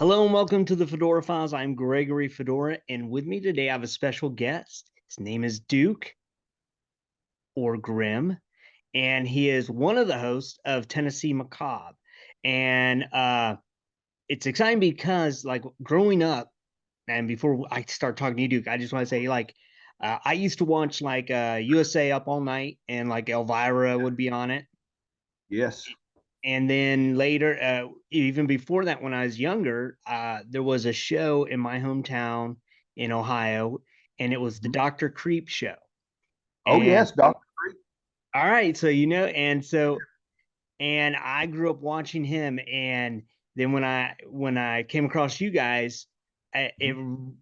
Hello and welcome to the Fedora Files. I'm Gregory Fedora, and with me today I have a special guest. His name is Duke or Grim, and he is one of the hosts of Tennessee Macabre. And it's exciting because, like, growing up, and before I start talking to you, Duke, I just want to say, I used to watch USA Up All Night, and like Elvira would be on it. Yes. And then later, even before that, when I was younger, there was a show in my hometown in Ohio, and it was the Dr. Creep show. Oh, And yes, Dr. all right, so and I grew up watching him, and then when I came across you guys, it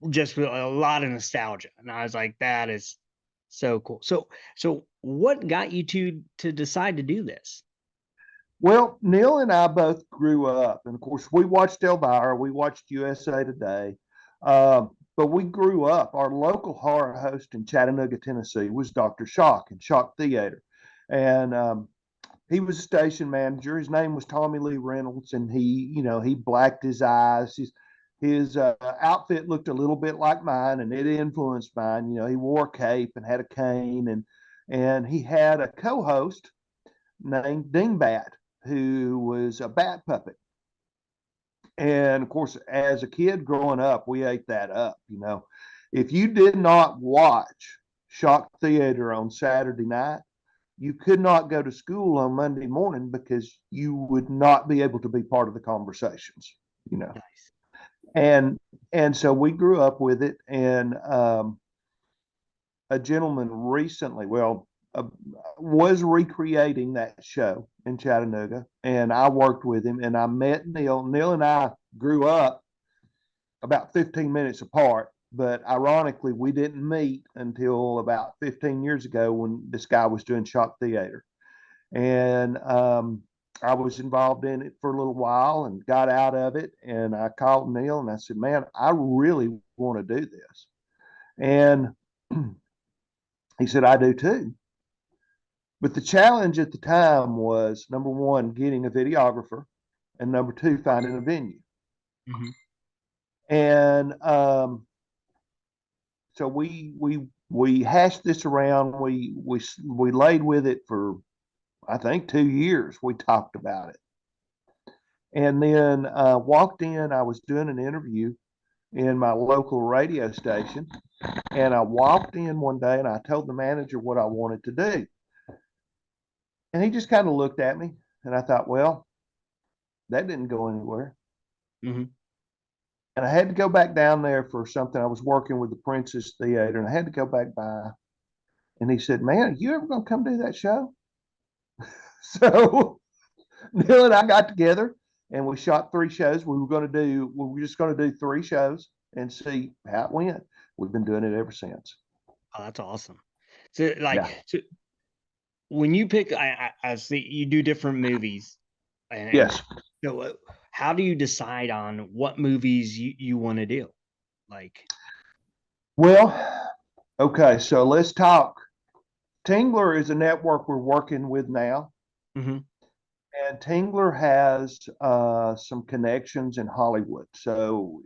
just was a lot of nostalgia, and I was like, that is so cool. So what got you to decide to do this? Well, Neil and I both grew up, and of course, we watched Elvira, we watched USA Today, but we grew up. Our local horror host in Chattanooga, Tennessee, was Dr. Shock and Shock Theater, and he was a station manager. His name was Tommy Lee Reynolds, and he blacked his eyes. His outfit looked a little bit like mine, and it influenced mine. He wore a cape and had a cane, and he had a co-host named Dingbat, who was a bat puppet. And of course, as a kid growing up, we ate that up. If you did not watch Shock Theater on Saturday night, you could not go to school on Monday morning because you would not be able to be part of the conversations. You know, Nice. and so we grew up with it. And a gentleman recently, was recreating that show in Chattanooga, and I worked with him, and I met Neil. Neil and I grew up about 15 minutes apart, but ironically, we didn't meet until about 15 years ago when this guy was doing Shock Theater. And I was involved in it for a little while and got out of it. And I called Neil and I said, man, I really want to do this. And he said, I do too. But the challenge at the time was number one, getting a videographer, and number two, finding a venue. Mm-hmm. And so we hashed this around. We laid with it for I think 2 years. We talked about it, and then walked in. I was doing an interview in my local radio station, and I walked in one day and I told the manager what I wanted to do, and he just kind of looked at me, and I thought, well, that didn't go anywhere. Mm-hmm. And I had to go back down there for something. I was working with the Princess Theater, and I had to go back by. And he said, "Man, are you ever going to come do that show?" So Neil and I got together, and we shot 3 shows. We were just going to do 3 shows and see how it went. We've been doing it ever since. Oh, that's awesome. So, Yeah. so when you pick, I see you do different movies, and Yes. so how do you decide on what movies you want to do? Like, Well, okay. So let's talk. Tingler is a network we're working with now. mm-hmm. And Tingler has some connections in Hollywood. So,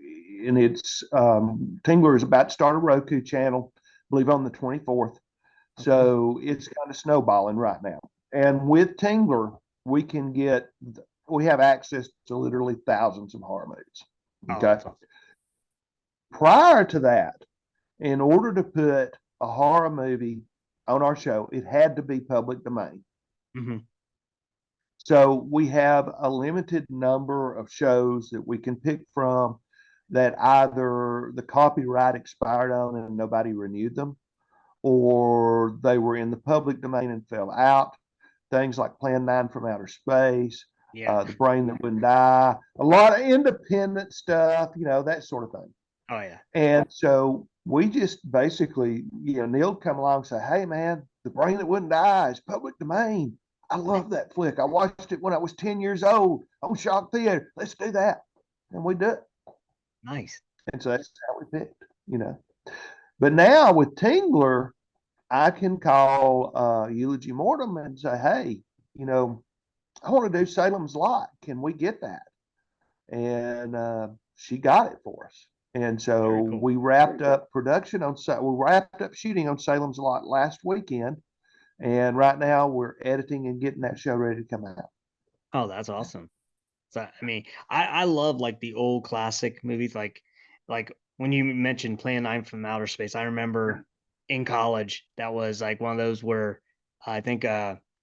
and it's Tingler is about to start a Roku channel, I believe on the 24th. Okay. So it's kind of snowballing right now. And with Tingler, we have access to literally thousands of horror movies. Oh, Okay. that's awesome. Prior to that, in order to put a horror movie on our show, it had to be public domain. Mm-hmm. So we have a limited number of shows that we can pick from that either the copyright expired on and nobody renewed them, or they were in the public domain and fell out. Things like Plan 9 from Outer Space, Yeah. The Brain That Wouldn't Die, a lot of independent stuff, that sort of thing. Oh yeah. And so we just basically, Neil come along and say, hey, man, The Brain That Wouldn't Die is public domain. I love that flick. I watched it when I was 10 years old on Shock Theater. Let's do that. And we do it. Nice. And so that's how we picked. But now with Tingler, I can call Eulogy Mortem and say, hey, I want to do Salem's Lot. Can we get that? And she got it for us. And so Very cool. we wrapped up production on we wrapped up shooting on Salem's Lot last weekend, and right now we're editing and getting that show ready to come out. Oh, that's awesome. So, I mean, I love like the old classic movies, like when you mentioned Plan 9 from Outer Space. I remember in college that was like one of those where I think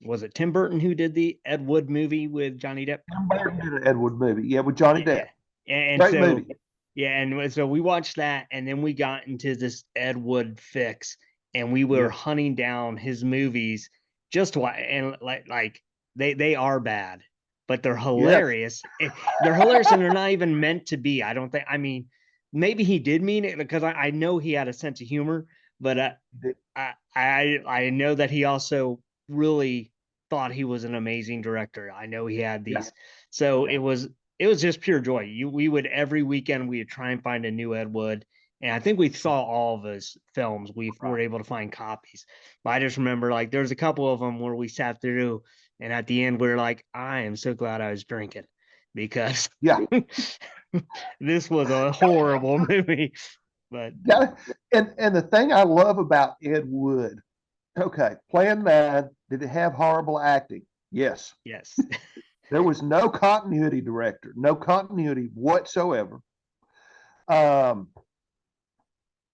was it Tim Burton who did the Ed Wood movie with Johnny Depp? Tim Burton did an Ed Wood movie, yeah, with Johnny Depp. Yeah. And Great so movie. yeah, and so we watched that, and then we got into this Ed Wood fix, and we were Yeah, hunting down his movies just to and like they are bad, but they're yes, hilarious. They're hilarious, and they're not even meant to be. I don't think. I mean, maybe he did mean it because I know he had a sense of humor, but I know that he also really thought he was an amazing director. I know he had yeah, these, so yeah. it was just pure joy. We would every weekend we would try and find a new Ed Wood, and I think we saw all of his films. We Right. were able to find copies, but I just remember like there's a couple of them where we sat through, and at the end we are like, I am so glad I was drinking because Yeah, this was a horrible movie. But yeah. And the thing I love about Ed Wood, okay, Plan 9, did it have horrible acting? Yes. yes, There was no continuity director, no continuity whatsoever. Um,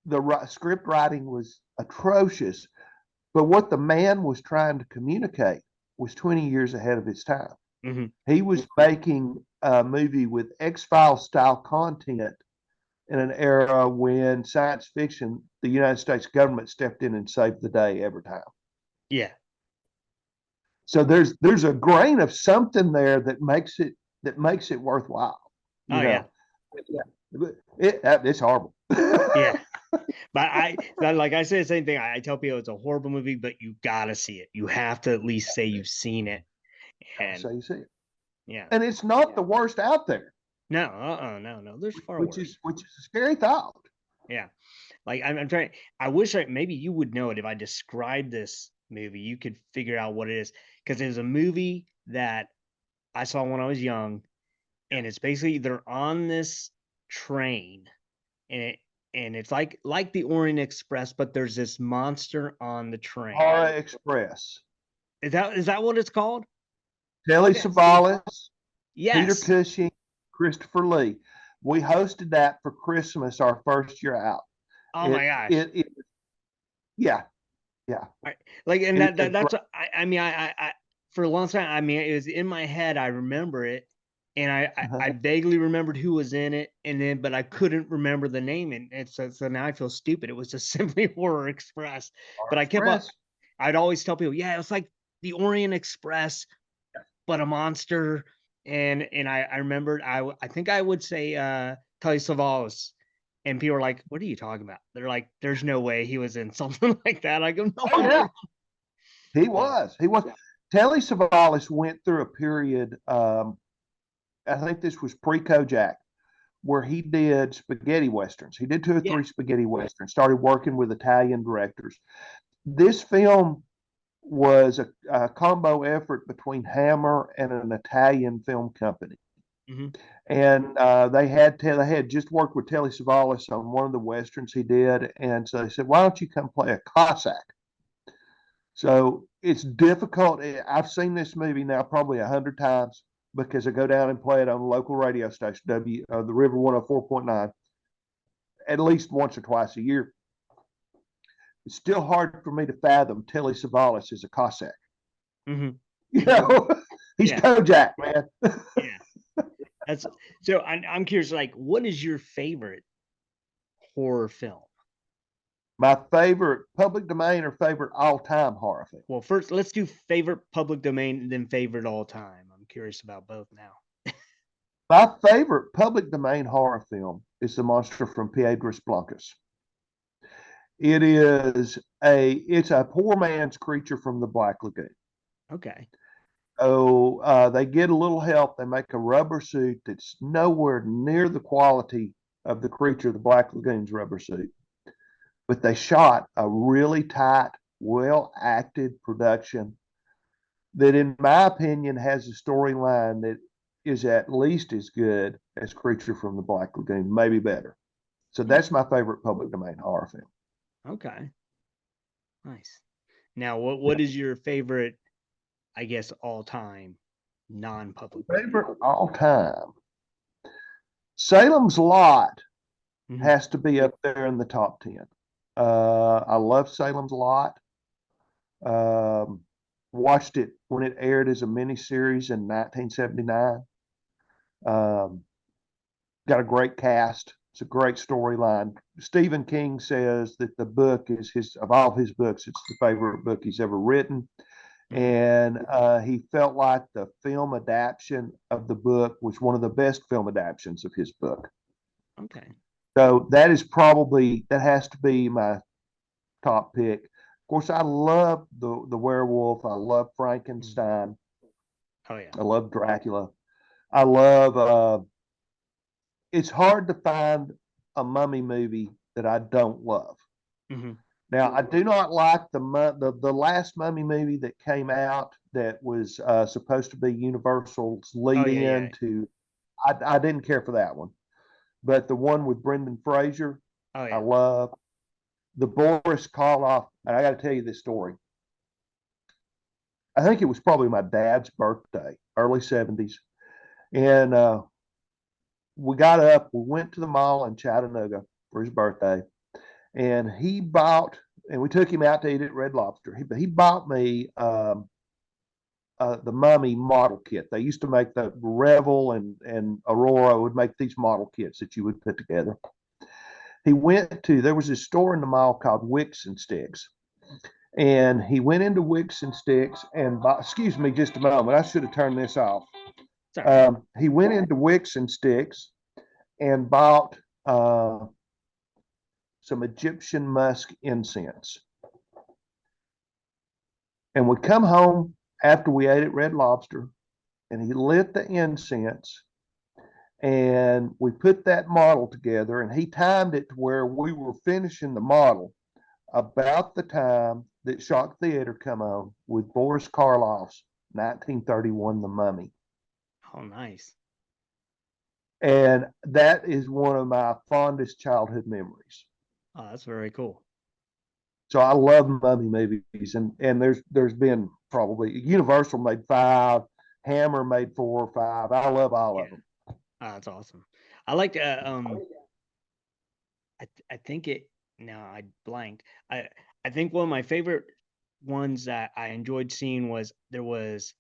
the script writing was atrocious, but what the man was trying to communicate was 20 years ahead of his time. hmm He was making a movie with X-Files style content in an era when science fiction, the United States government stepped in and saved the day every time. yeah, So there's a grain of something there that makes it worthwhile. oh You yeah, know, it's horrible. yeah. But like I say the same thing. I tell people it's a horrible movie, but you gotta see it. You have to at least say you've seen it. And So you see it, yeah, and it's not the worst out there, no, no. There's far worse. which is a scary thought. Yeah, like I'm trying. I wish maybe you would know it if I described this movie. You could figure out what it is because it was a movie that I saw when I was young, and it's basically they're on this train, and it's like the Orient Express, but there's this monster on the train. Horror Express, Is that what it's called? Telly Savalas, Peter Yes. Cushing, Christopher Lee. We hosted that for Christmas our first year out. Oh my It gosh. it yeah, yeah. Like, and It's a that's great, I mean I for a long time. I mean, it was in my head. I remember it, and I vaguely remembered who was in it, and then but I couldn't remember the name, and so now I feel stupid. It was just simply Horror Express, but I kept up. Express. I'd always tell people, yeah, it was like the Orient Express, but a monster. And I remembered I think I would say Telly Savalas. And people are like, "What are you talking about?" They're like, "There's no way he was in something like that." I go, Oh "No." yeah, he So, was. He was. Telly Savalas went through a period. I think this was pre Kojak, where he did spaghetti westerns. He did two or yeah. three spaghetti westerns. Started working with Italian directors. This film was a combo effort between Hammer and an Italian film company. Mhm. And they had just worked with Telly Savalas on one of the westerns he did, and so they said, "Why don't you come play a Cossack?" So it's difficult. I've seen this movie now probably 100 times because I go down and play it on the local radio station, the River 104.9, at least once or twice a year. It's still hard for me to fathom Telly Savalas as a Cossack. Mhm. You know, he's Yeah. Kojak, man. Yeah. That's so I'm curious, like, what is your favorite horror film? My favorite public domain or favorite all time horror film. Well, first, let's do favorite public domain and then favorite all time. I'm curious about both now. My favorite public domain horror film is The Monster from Piedras Blancas. It's a poor man's creature from the Black Lagoon. Okay. Oh, they get a little help. They make a rubber suit that's nowhere near the quality of the creature, the Black Lagoon's rubber suit. But they shot a really tight, well acted production that, in my opinion, has a storyline that is at least as good as Creature from the Black Lagoon, maybe better. So Hmm. that's my favorite public domain horror film. Okay. Nice. Now, what Yeah. is your favorite, I guess, all time non-public domain? Favorite all time. Salem's Lot Hmm. has to be up there in the top 10. I love Salem's Lot. Um, Watched it when it aired as a miniseries in 1979. Um, got a great cast. It's a great storyline. Stephen King says that the book is his, of all his books, it's the favorite book he's ever written. Hmm. And he felt like the film adaptation of the book was one of the best film adaptations of his book. Okay. So that is probably, that has to be my top pick. Of course, I love the werewolf. I love Mhm. Frankenstein. Oh yeah. I love Dracula. I love. It's hard to find a mummy movie that I don't love. Hmm. Now, I do not like the last mummy movie that came out that was supposed to be Universal's Oh lead yeah, in yeah. to. I didn't care for that one, but the one with Brendan Fraser, Oh I yeah. love. The Boris Karloff, and I got to tell you this story. I think it was probably my dad's birthday, early 70s. And we got up, we went to the mall in Chattanooga for his birthday, and he bought, and we took him out to eat at Red Lobster. He bought me the Mummy model kit. They used to make the Revel and Aurora would make these model kits that you would put together. There was this store in the mall called Wicks and Sticks. And he went into Wicks and Sticks and bought, excuse me just a moment, I should have turned this off. It's all right. He went into Wicks and Sticks and bought some Egyptian musk incense. And we come home after we ate at Red Lobster, and he lit the incense, and we put that model together, and he timed it to where we were finishing the model about the time that Shock Theater come on with Boris Karloff's 1931 The Mummy. Oh nice. And that is one of my fondest childhood memories. Oh, that's very cool. So I love mummy movies, and there's been probably Universal made five, Hammer made four or five. I love all Yeah. of them. Oh, that's awesome. I like I think it no, I blanked. I think one of my favorite ones that I enjoyed seeing was there was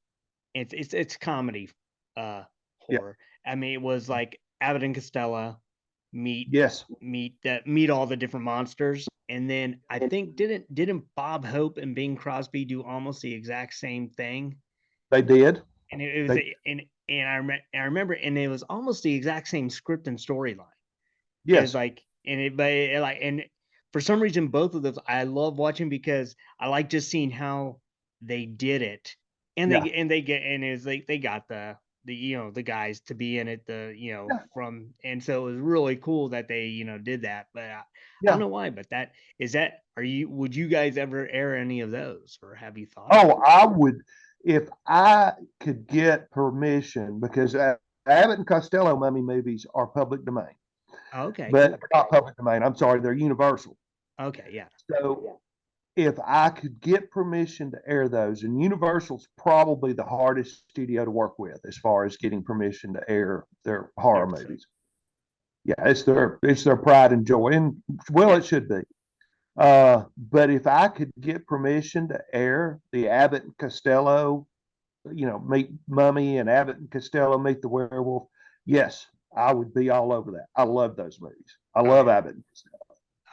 it's comedy uh Yeah. horror. I mean it was like Abbott and Costello meet Yes, meet all the different monsters. And then I think didn't Bob Hope and Bing Crosby do almost the exact same thing? they did. And it was They and I remember and it was almost the exact same script and storyline. Is yes, like and it but it, like and for some reason both of those I love watching because I like just seeing how they did it. And yeah, they get and it's like they got the the guys to be in it yeah, from and so it was really cool that they did that. But I don't yeah. know why, but that is that are you would you guys ever air any of those or have you thought about Oh, I would if I could get permission because Abbott and Costello mummy movies are public domain, it? Okay, but cool. they're not public domain. I'm sorry, they're Universal. Okay, yeah. So if I could get permission to air those, and Universal's probably the hardest studio to work with as far as getting permission to air their horror Everything. movies. Yeah, it's their pride and joy, and well, Yeah. it should be. But if I could get permission to air the Abbott and Costello, meet Mummy and Abbott and Costello meet the werewolf, yes, I would be all over that. I love those movies. I Oh love yeah. Abbott and Costello.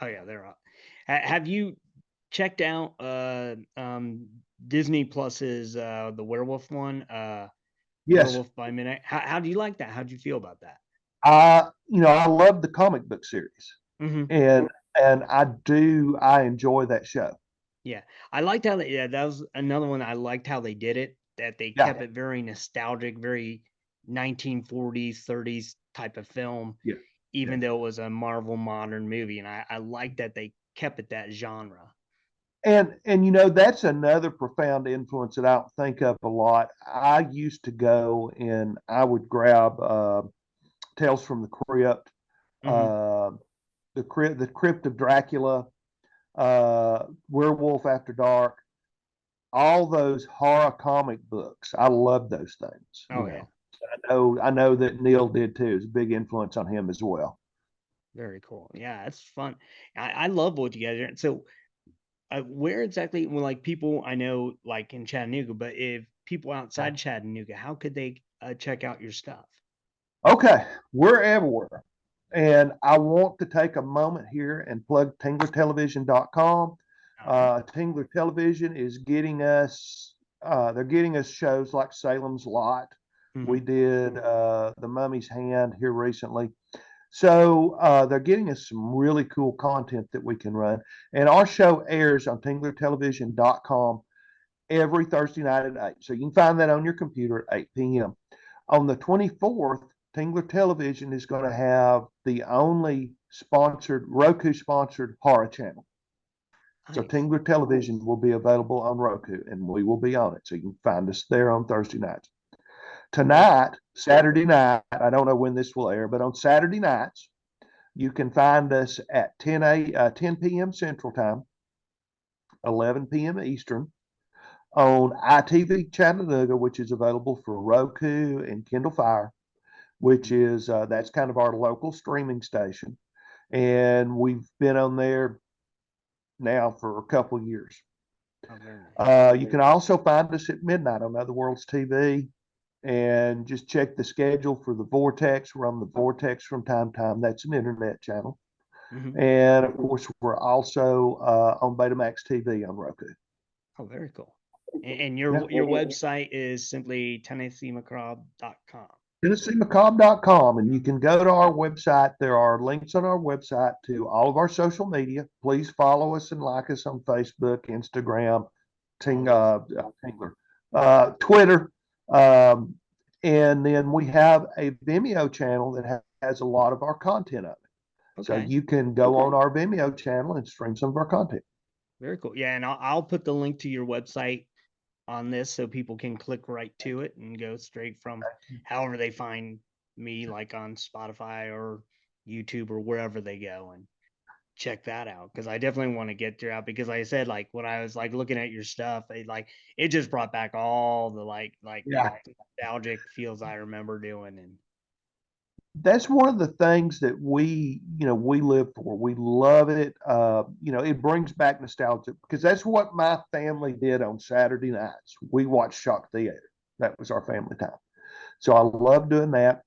Oh yeah, they're all. Have you checked out Disney Plus's the werewolf one, Yes, Werewolf by Midnight? How do you like that? How do you feel about that? I love the comic book series, Hmm. and I enjoy that show. Yeah, I liked how yeah, that was another one I liked how they did it. That they Yeah, kept it very nostalgic, very 1940s, 30s type of film, yeah, yeah. even though it was a Marvel modern movie. And I like that they kept it that genre. And you know, that's another profound influence that I don't think of a lot. I used to go and I would grab Tales from the Crypt, Hmm. uh, the Crypt of Dracula, Werewolf After Dark, all those horror comic books. I love those things. You Oh yeah, know, I know that Neil did too. It's a big influence on him as well. very cool. Yeah, it's fun. I love what you guys are. So, where exactly? Well, like people I know, like in Chattanooga, but if people outside Chattanooga, how could they check out your stuff? Okay, we're everywhere. And I want to take a moment here and plug tinglertelevision.com. All right. Tingler Television is getting us, they're getting us shows like Salem's Lot. Hmm. We did The Mummy's Hand here recently. So they're getting us some really cool content that we can run. And our show airs on tinglertelevision.com every Thursday night at 8. So you can find that on your computer at 8 p.m. On the 24th, Tingler Television is going to have the only sponsored, Roku sponsored horror channel. So Nice. Tingler Television will be available on Roku and we will be on it. So you can find us there on Thursday nights. Very Tonight, Saturday night, I don't know when this will air, but on Saturday nights, you can find us at 10 p.m. Central Time, 11 p.m. Eastern on ITV Chattanooga, which is available for Roku and Kindle Fire, which cool. is that's kind of our local streaming station, and we've been on there now for a couple of years. Oh, very nice. You can also find us at midnight on Other Worlds TV, and just check the schedule for the Vortex. We're on the Vortex from time to time. That's an internet channel, Hmm. and of course we're also on Betamax TV on Roku. Oh, very cool. And Yeah. your website is simply TennesseeMacabre.com. TennesseeMacabre.com, and you can go to our website. There are links on our website to all of our social media. Please follow us and like us on Facebook, Instagram, All those. Tingler, Twitter, um, and then we have a Vimeo channel that has a lot of our content on it. So Okay. you can go on our Vimeo channel and stream some of our content. Very cool. Yeah, and I'll put the link to your website on this so people can click right to it and go straight from however they find me, like on Spotify or YouTube or wherever they go and check that out. Because I definitely want to get throughout. Because like I said, like when I was like looking at your stuff, it just brought back all the like Yeah. nostalgic feels I remember doing. And That's one of the things that we live for. We love it. It brings back nostalgia because that's what my family did on Saturday nights. We watched Shock Theater. That was our family time. So I love doing that.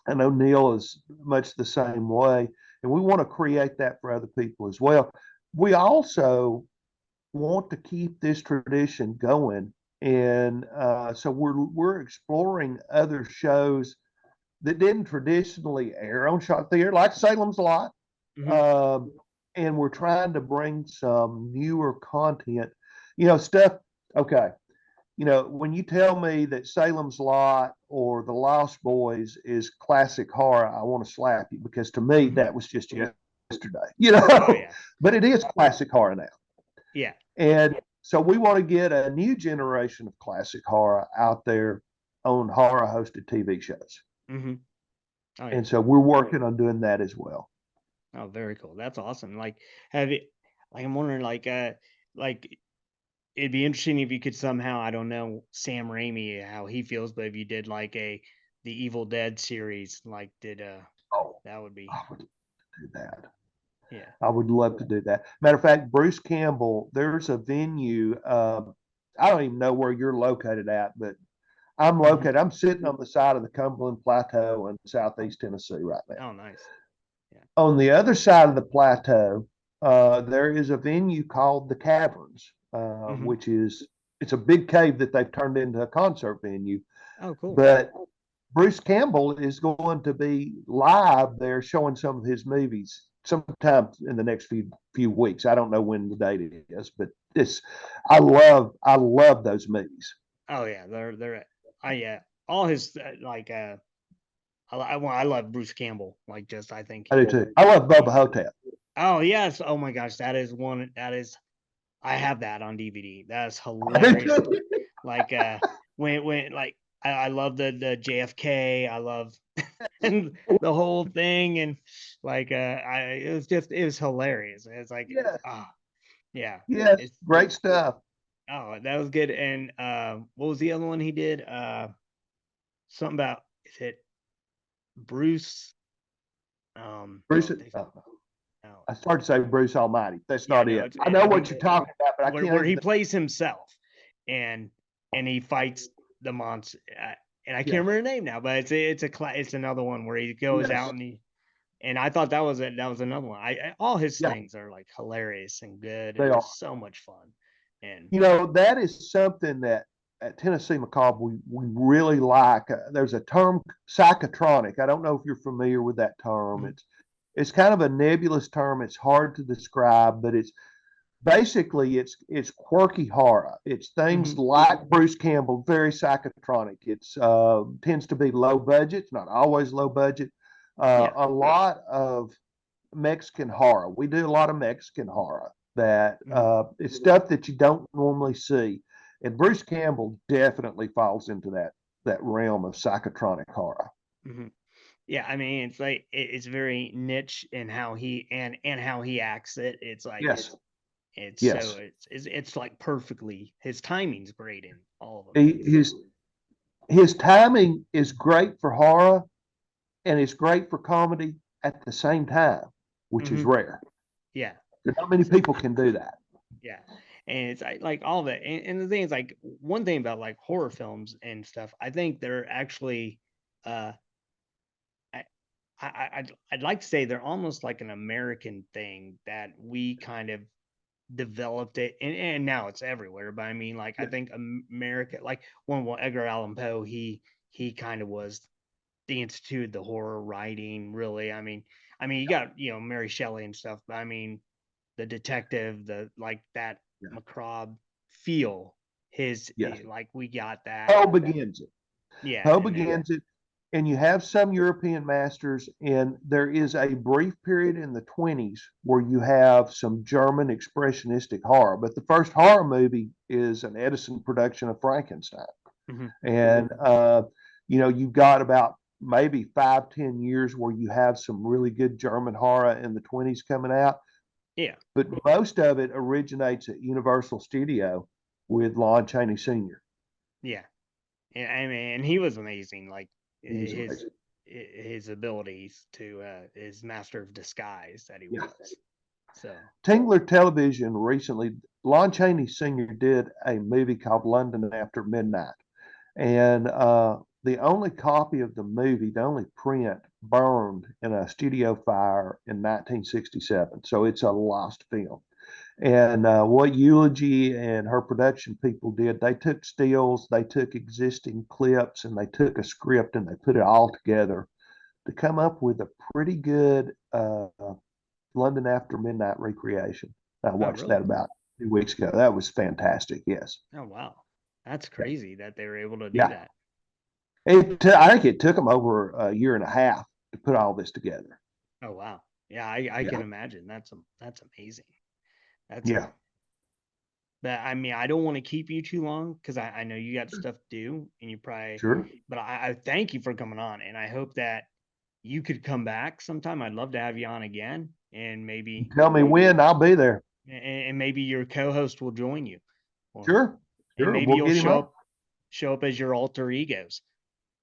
I know Neil is much the same way, and we want to create that for other people as well. We also want to keep this tradition going, and so we're exploring other shows that didn't traditionally air on Shot Theater, like Salem's Lot. mhm. Um, and we're trying to bring some newer content, stuff. Okay. When you tell me that Salem's Lot or The Lost Boys is classic horror, I want to slap you because to me, Mhm. that was just yesterday, Oh yeah, but it is classic horror now. yeah. And so we want to get a new generation of classic horror out there on horror hosted TV shows. Hmm. Oh yeah. And so we're working on doing that as well. Oh, very cool. That's awesome. Like, have it? Like, I'm wondering, like it'd be interesting if you could somehow, I don't know, Sam Raimi, how he feels, but if you did like the Evil Dead series, like did Oh, that would be I would do that. yeah. I would love to do that. Matter of fact, Bruce Campbell, there's a venue. I don't even know where you're located at, but Hmm. I'm sitting on the side of the Cumberland Plateau in southeast Tennessee right now. Oh, nice. Yeah. On the other side of the plateau, there is a venue called the Caverns, Hmm. which is it's a big cave that they've turned into a concert venue. Oh, cool. But Bruce Campbell is going to be live there showing some of his movies sometime in the next few weeks. I don't know when the date is, but this I love those movies. Oh yeah, they're I yeah, all his I love Bruce Campbell. Like, just I think I do too. I love Bubba he. Hotep. Oh yes. Oh my gosh, that is one. That is. I have that on DVD. That's I do hilarious. too. Like when like I love the JFK. I love and the whole thing and like it was hilarious. It's like Yes, ah yeah. yes, It's great stuff. oh that was good. And what was the other one he did? Something about is it Bruce? Bruce, They, no. I started to say Bruce Almighty. That's Yeah, not no, it. I know I what think you're talking about, but I can't where think he of the. plays himself and he fights the monster. And I can't Yeah, remember the name now, but it's another one where he goes out yes, and and I thought that was it. That was another one. All his yeah, things are like hilarious and good they and are. just so much fun. And That is something that at Tennessee Macabre we really like. There's a term psychotronic. I don't know if you're familiar with that term. mhm, It's kind of a nebulous term. It's hard to describe, but it's basically it's quirky horror. It's things mhm, like Bruce Campbell, very psychotronic. It's tends to be low budget, not always low budget. yeah, A lot of Mexican horror. We do a lot of Mexican horror that mhm, it's stuff that you don't normally see. And Bruce Campbell definitely falls into that realm of psychotronic horror. mhm. Yeah, I mean, it's like it's very niche in how he and how he acts it. It's like Yes, it's so yes. it's like perfectly his timing's great in all of them. He, It's his timing is great for horror and it's great for comedy at the same time, which is hmm rare. yeah, Not many people can do that. yeah, and it's like all of it. And the thing is, like one thing about like horror films and stuff, I think they're actually, uh, I, I'd like to say they're almost like an American thing that we kind of developed it, and now it's everywhere. But I mean, like I Yeah, think America, like well, Edgar Allan Poe, he kind of was the institute, the horror writing, really. I mean, you got Mary Shelley and stuff, but I mean, the detective, the like that yeah, macabre feel. yes. Like we got that. Poe begins it. Yeah, Poe and then begins it, and you have some European masters, and there is a brief period in the 20s where you have some German expressionistic horror. But the first horror movie is an Edison production of Frankenstein. mhm, And, you've got about maybe 5, 10 years where you have some really good German horror in the 20s coming out. yeah, But most of it originates at Universal Studio with Lon Chaney Sr. yeah. And I mean, and he was amazing. Like He's his amazing. his abilities to his master of disguise that he Yeah. was. So Tingler Television recently, Lon Chaney Sr. did a movie called London After Midnight. And the only copy of the movie, the only print, burned in a studio fire in 1967. So it's a lost film. And what Eulogy and her production people did, they took stills, they took existing clips, and they took a script and they put it all together to come up with a pretty good London After Midnight recreation. I oh watched that really? about 2 weeks ago. That was fantastic. Yes. Oh wow, that's crazy that they were able to do Yeah. that. I think it took them over a year and a half to put all this together. Oh wow, yeah, I Yeah. can imagine. That's amazing. That's Yeah. but I mean, I don't want to keep you too long because I know you got stuff to do and you probably, Sure. but I thank you for coming on and I hope that you could come back sometime. I'd love to have you on again and maybe Tell me when, I'll be there. and maybe your co-host will join you or Sure. and Sure. maybe We'll you'll get him up. show up as your alter egos.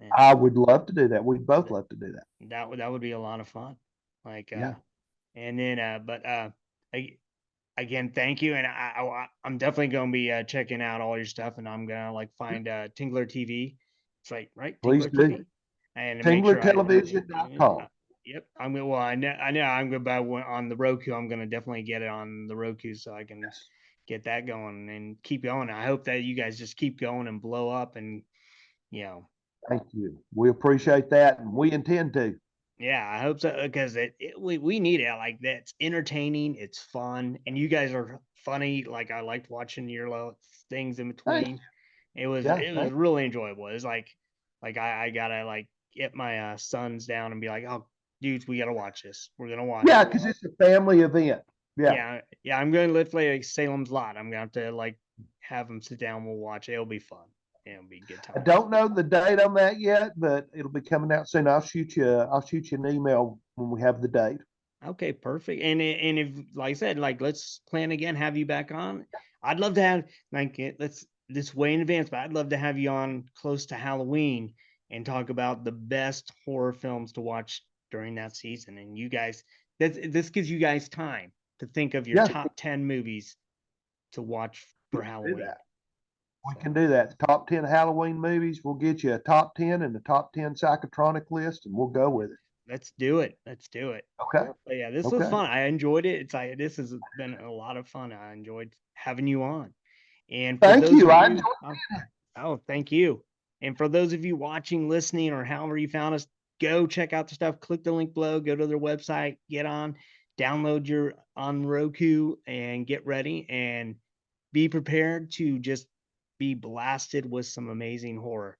And I would love to do that. We'd both th- love to do that. that would be a lot of fun. Like Yeah. and then but I, again, thank you, and I'm definitely gonna be checking out all your stuff, and I'm gonna like find Tingler TV. It's like right, Please Tingler do. TV, and to make sure TinglerTelevision.com. yep, I'm gonna. Well, I know I'm gonna buy one on the Roku. I'm gonna definitely get it on the Roku so I can Yes. get that going and keep going. I hope that you guys just keep going and blow up, and you know, Thank you. We appreciate that and we intend to. yeah, I hope so because we need it. Like that's entertaining, it's fun, and you guys are funny. Like I liked watching your little things in Thanks. between. Yeah. It was Thanks. really enjoyable. It's like I gotta like get my sons down and be like, oh, dudes, we gotta watch this. We're gonna watch Yeah. it. Because it's a family event. Yeah. Yeah. I'm going to lift like Salem's Lot. I'm going to have to like have them sit down. We'll watch it. It'll be fun. It'll be a good I time. don't know the date on that yet, but it'll be coming out soon. I'll shoot you. I'll shoot you an email when we have the date. Okay, perfect. And if like I said, like let's plan again, have you back on. I'd love to have like let's this way in advance, but I'd love to have you on close to Halloween and talk about the best horror films to watch during that season. And you guys, this gives you guys time to think of your Yeah, top 10 movies to watch we for can do Halloween. that. We can do that. The top 10 Halloween movies. We'll get you a top 10 and the top 10 psychotronic list, and we'll go with it. Let's do it. Let's do it. Okay. But yeah, this was Okay. fun. I enjoyed it. It's like this has been a lot of fun. I enjoyed having you on. And for Thank those you. of I you, enjoyed thank you. And for those of you watching, listening, or however you found us, go check out the stuff. Click the link below. Go to their website. Get on. Download your on Roku and get ready and be prepared to just be blasted with some amazing horror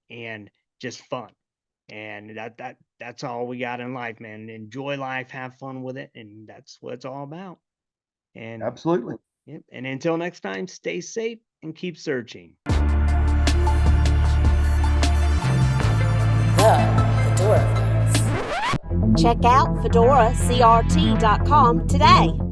and just fun. And that's all we got in life, man. Enjoy life, have fun with it, and that's what it's all about. And Absolutely. yep. And until next time, stay safe and keep searching. The Fedora Files. Check out fedoracrt.com today.